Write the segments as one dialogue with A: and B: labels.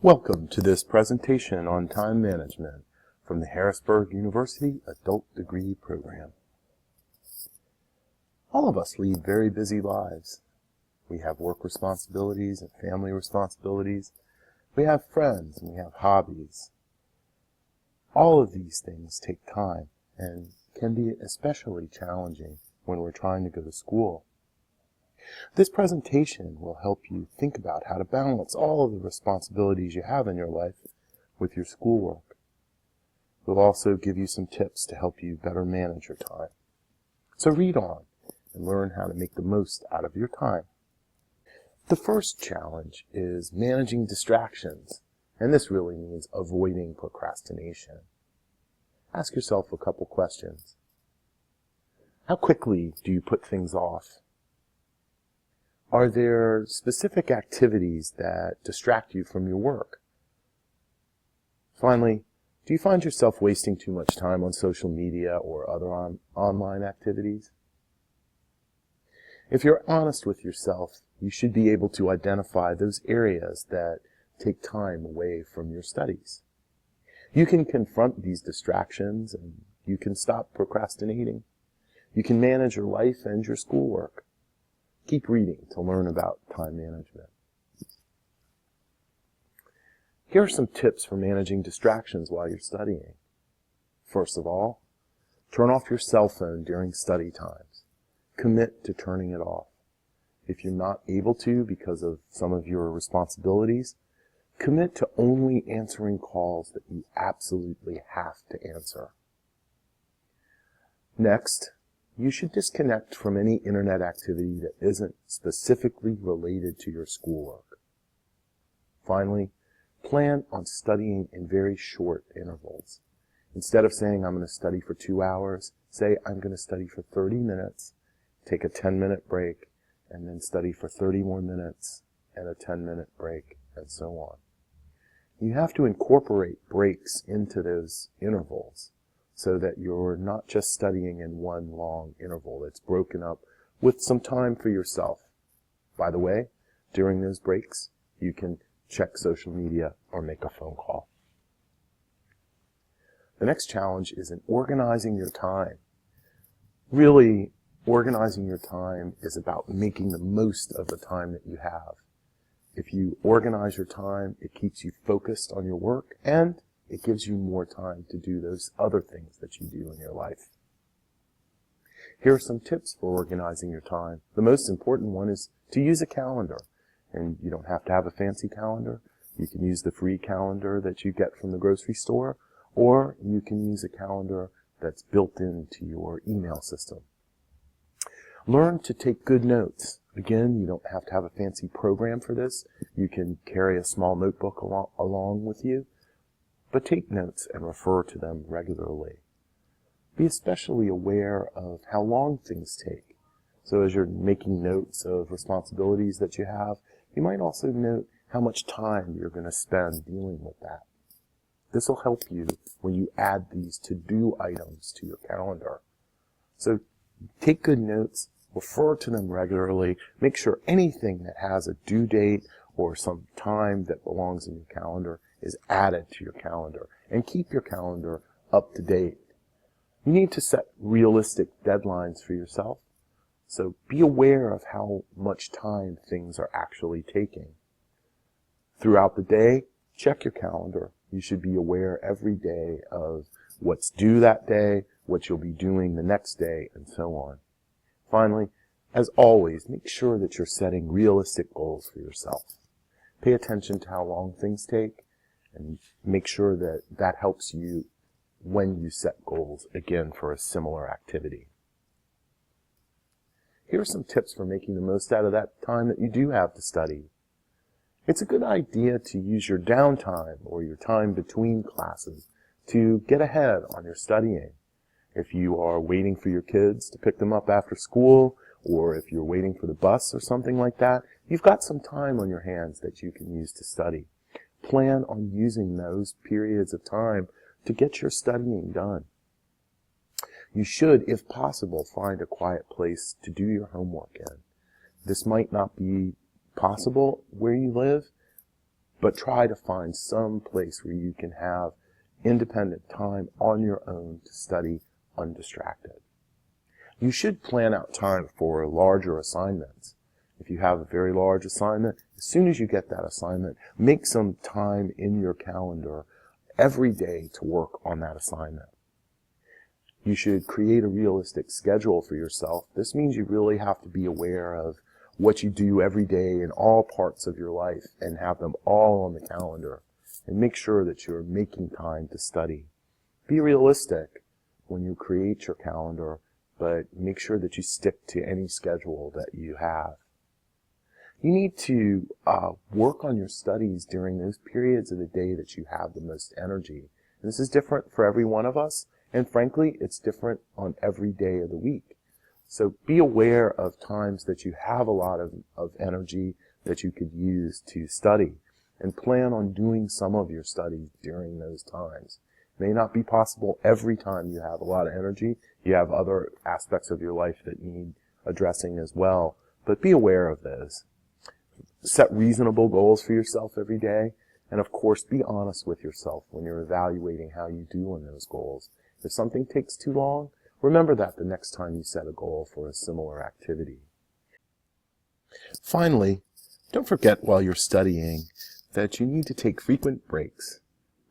A: Welcome to this presentation on time management from the Harrisburg University Adult Degree Program. All of us lead very busy lives. We have work responsibilities and family responsibilities. We have friends and we have hobbies. All of these things take time and can be especially challenging when we're trying to go to school. This presentation will help you think about how to balance all of the responsibilities you have in your life with your schoolwork. We'll also give you some tips to help you better manage your time. So read on and learn how to make the most out of your time. The first challenge is managing distractions, and this really means avoiding procrastination. Ask yourself a couple questions. How quickly do you put things off? Are there specific activities that distract you from your work? Finally, do you find yourself wasting too much time on social media or other online activities? If you're honest with yourself, you should be able to identify those areas that take time away from your studies. You can confront these distractions and you can stop procrastinating. You can manage your life and your schoolwork. Keep reading to learn about time management. Here are some tips for managing distractions while you're studying. First of all, turn off your cell phone during study times. Commit to turning it off. If you're not able to because of some of your responsibilities, commit to only answering calls that you absolutely have to answer. Next, you should disconnect from any internet activity that isn't specifically related to your schoolwork. Finally, plan on studying in very short intervals. Instead of saying, I'm going to study for 2 hours, say, I'm going to study for 30 minutes, take a 10-minute break, and then study for 30 more minutes and a 10-minute break, and so on. You have to incorporate breaks into those intervals, so that you're not just studying in one long interval. It's broken up with some time for yourself. By the way, during those breaks, you can check social media or make a phone call. The next challenge is in organizing your time. Really, organizing your time is about making the most of the time that you have. If you organize your time, it keeps you focused on your work and it gives you more time to do those other things that you do in your life. Here are some tips for organizing your time. The most important one is to use a calendar. And you don't have to have a fancy calendar. You can use the free calendar that you get from the grocery store, or you can use a calendar that's built into your email system. Learn to take good notes. Again, you don't have to have a fancy program for this. You can carry a small notebook along with you. But take notes and refer to them regularly. Be especially aware of how long things take. So as you're making notes of responsibilities that you have, you might also note how much time you're going to spend dealing with that. This will help you when you add these to-do items to your calendar. So take good notes, refer to them regularly, make sure anything that has a due date or some time that belongs in your calendar is added to your calendar, and keep your calendar up to date. You need to set realistic deadlines for yourself, so be aware of how much time things are actually taking. Throughout the day, check your calendar. You should be aware every day of what's due that day, what you'll be doing the next day, and so on. Finally, as always, make sure that you're setting realistic goals for yourself. Pay attention to how long things take, and make sure that that helps you when you set goals, again, for a similar activity. Here are some tips for making the most out of that time that you do have to study. It's a good idea to use your downtime or your time between classes to get ahead on your studying. If you are waiting for your kids to pick them up after school, or if you're waiting for the bus or something like that, you've got some time on your hands that you can use to study. Plan on using those periods of time to get your studying done. You should, if possible, find a quiet place to do your homework in. This might not be possible where you live, but try to find some place where you can have independent time on your own to study undistracted. You should plan out time for larger assignments. If you have a very large assignment, as soon as you get that assignment, make some time in your calendar every day to work on that assignment. You should create a realistic schedule for yourself. This means you really have to be aware of what you do every day in all parts of your life and have them all on the calendar, and make sure that you're making time to study. Be realistic when you create your calendar, but make sure that you stick to any schedule that you have. You need to work on your studies during those periods of the day that you have the most energy. And this is different for every one of us, and frankly, it's different on every day of the week. So be aware of times that you have a lot of energy that you could use to study, and plan on doing some of your studies during those times. It may not be possible every time you have a lot of energy. You have other aspects of your life that need addressing as well, but be aware of those. Set reasonable goals for yourself every day, and of course be honest with yourself when you're evaluating how you do on those goals. If something takes too long, remember that the next time you set a goal for a similar activity. Finally, don't forget while you're studying that you need to take frequent breaks.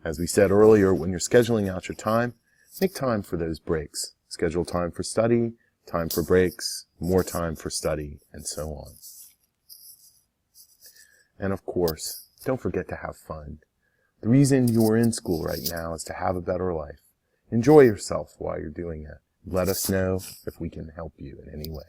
A: As we said earlier, when you're scheduling out your time, make time for those breaks. Schedule time for study, time for breaks, more time for study, and so on. And of course, don't forget to have fun. The reason you're in school right now is to have a better life. Enjoy yourself while you're doing it. Let us know if we can help you in any way.